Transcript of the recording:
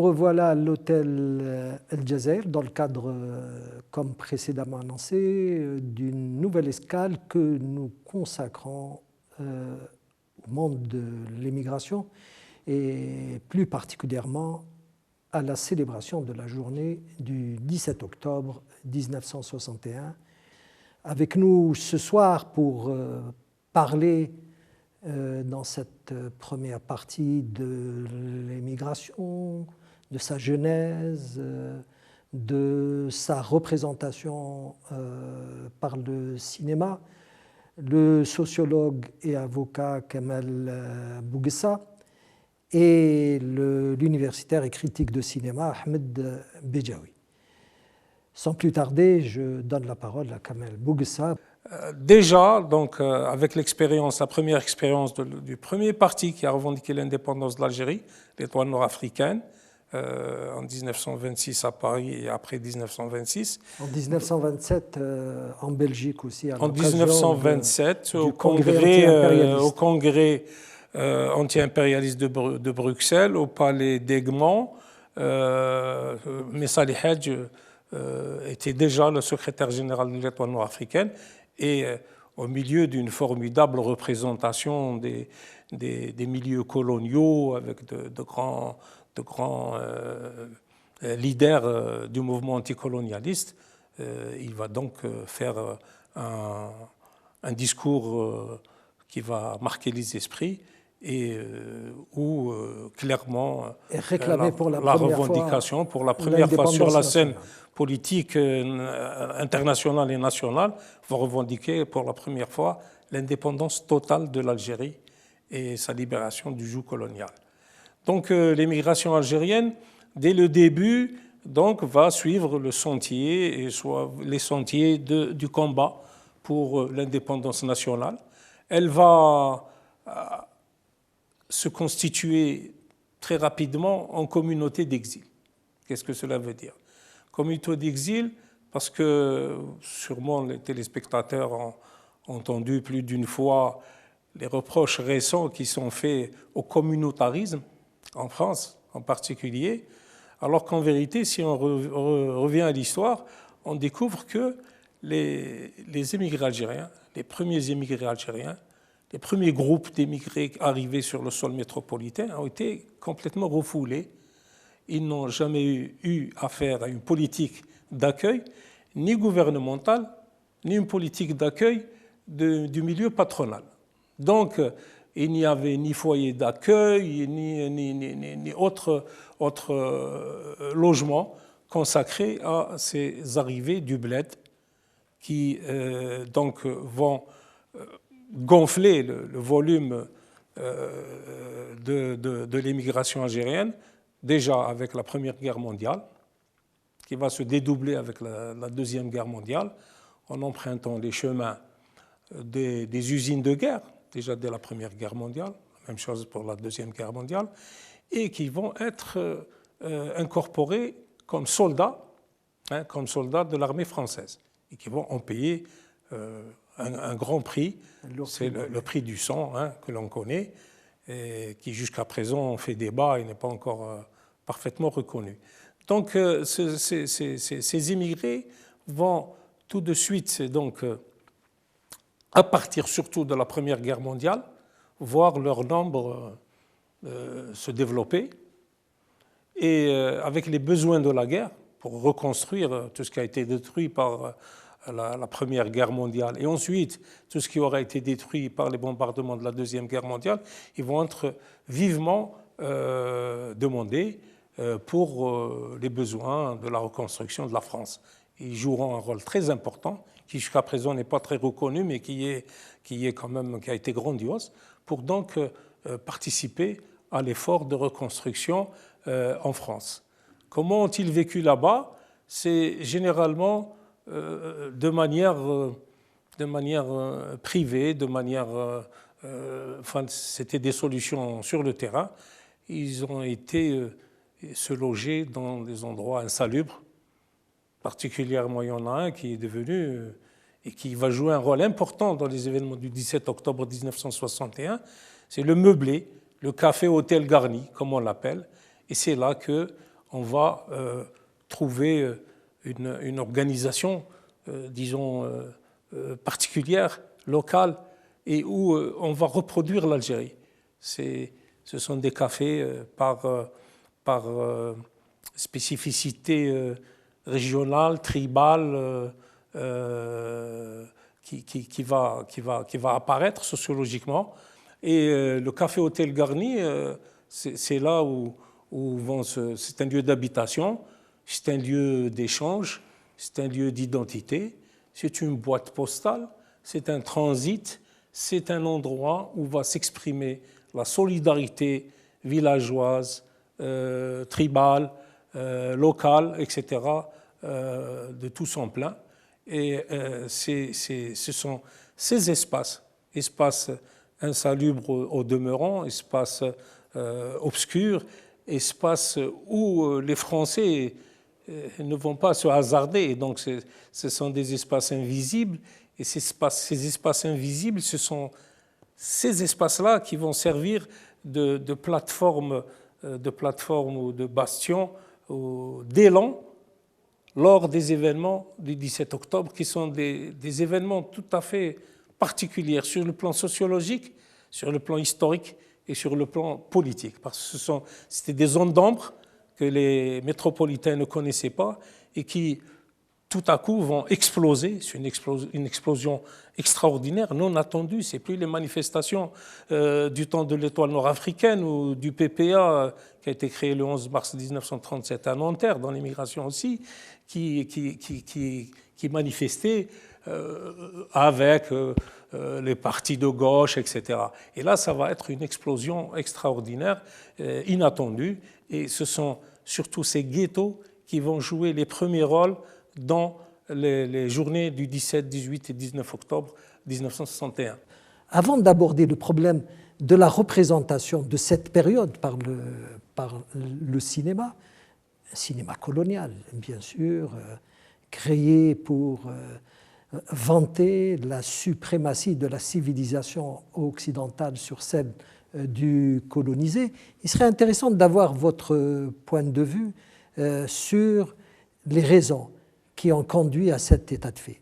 Nous revoilà à l'hôtel El Jazeera dans le cadre, comme précédemment annoncé, d'une nouvelle escale que nous consacrons au monde de l'immigration et plus particulièrement à la célébration de la journée du 17 octobre 1961. Avec nous ce soir pour parler dans cette première partie de l'émigration, de sa genèse, de sa représentation par le cinéma, le sociologue et avocat Kamal Bouguessa et l'universitaire et critique de cinéma Ahmed Bejaoui. Sans plus tarder, je donne la parole à Kamal Bouguessa. Déjà, donc, avec l'expérience, la première expérience du premier parti qui a revendiqué l'indépendance de l'Algérie, l'Étoile nord-africaine, en 1926 à Paris et après 1926. En 1927 en Belgique aussi. En 1927 au congrès anti-impérialiste de Bruxelles, au palais d'Egmont, Messa Hadj était déjà le secrétaire général de l'Étoile nord-africaine et au milieu d'une formidable représentation des milieux coloniaux avec de grands leaders du mouvement anticolonialiste, il va donc faire un discours qui va marquer les esprits et où clairement la revendication pour la première fois sur la scène politique internationale et nationale va revendiquer pour la première fois l'indépendance totale de l'Algérie et sa libération du joug colonial. Donc l'émigration algérienne, dès le début, donc, va suivre le sentier, et soit les sentiers du combat pour l'indépendance nationale. Elle va se constituer très rapidement en communauté d'exil. Qu'est-ce que cela veut dire? Communauté d'exil, parce que sûrement les téléspectateurs ont entendu plus d'une fois les reproches récents qui sont faits au communautarisme, en France en particulier, alors qu'en vérité, si on revient à l'histoire, on découvre que les émigrés algériens, les premiers émigrés algériens, les premiers groupes d'émigrés arrivés sur le sol métropolitain ont été complètement refoulés. Ils n'ont jamais eu affaire à une politique d'accueil, ni gouvernementale, ni une politique d'accueil du milieu patronal. Donc, il n'y avait ni foyer d'accueil, ni autre logement consacré à ces arrivées du bled qui donc vont gonfler le volume de l'émigration algérienne, déjà avec la Première Guerre mondiale, qui va se dédoubler avec la Deuxième Guerre mondiale, en empruntant les chemins des usines de guerre, déjà dès la Première Guerre mondiale, la même chose pour la Deuxième Guerre mondiale, et qui vont être incorporés comme soldats de l'armée française, et qui vont en payer un grand prix, c'est le prix du sang que l'on connaît, et qui jusqu'à présent fait débat et n'est pas encore parfaitement reconnu. Donc ces immigrés vont tout de suite, donc, à partir surtout de la Première Guerre mondiale, voir leur nombre se développer et avec les besoins de la guerre pour reconstruire tout ce qui a été détruit par la Première Guerre mondiale et ensuite tout ce qui aura été détruit par les bombardements de la Deuxième Guerre mondiale, ils vont être vivement demandés pour les besoins de la reconstruction de la France. Ils joueront un rôle très important qui jusqu'à présent n'est pas très reconnu, mais qui a été grandiose, pour donc participer à l'effort de reconstruction en France. Comment ont-ils vécu là-bas? C'est généralement de manière privée, c'était des solutions sur le terrain. Ils ont été se loger dans des endroits insalubres. Particulièrement, il y en a un qui est devenu et qui va jouer un rôle important dans les événements du 17 octobre 1961, c'est le meublé, le café-hôtel garni, comme on l'appelle. Et c'est là que, on va trouver une organisation, disons, particulière, locale, et où on va reproduire l'Algérie. Ce sont des cafés par spécificité régionale, tribale, qui va apparaître sociologiquement. Et le café Hôtel Garni, c'est là où c'est un lieu d'habitation, c'est un lieu d'échange, c'est un lieu d'identité, c'est une boîte postale, c'est un transit, c'est un endroit où va s'exprimer la solidarité villageoise, tribale, locale, etc., de tout son plein. Et ce sont ces espaces insalubres au demeurant, espaces obscurs, espaces où les Français ne vont pas se hasarder. Et donc ce sont des espaces invisibles, et ces espaces invisibles, ce sont ces espaces-là qui vont servir de plateforme ou de bastion, d'élan, lors des événements du 17 octobre, qui sont des événements tout à fait particuliers sur le plan sociologique, sur le plan historique et sur le plan politique. Parce que c'était des zones d'ombre que les métropolitains ne connaissaient pas et qui, tout à coup, vont exploser. C'est une explosion extraordinaire, non attendue. Ce n'est plus les manifestations du temps de l'étoile nord-africaine ou du PPA qui a été créé le 11 mars 1937 à Nanterre, dans l'immigration aussi, qui manifestait avec les partis de gauche, etc. Et là, ça va être une explosion extraordinaire, inattendue. Et ce sont surtout ces ghettos qui vont jouer les premiers rôles dans les journées du 17, 18 et 19 octobre 1961. Avant d'aborder le problème de la représentation de cette période par le cinéma, un cinéma colonial, bien sûr, créé pour vanter la suprématie de la civilisation occidentale sur celle du colonisé, il serait intéressant d'avoir votre point de vue sur les raisons qui ont conduit à cet état de fait.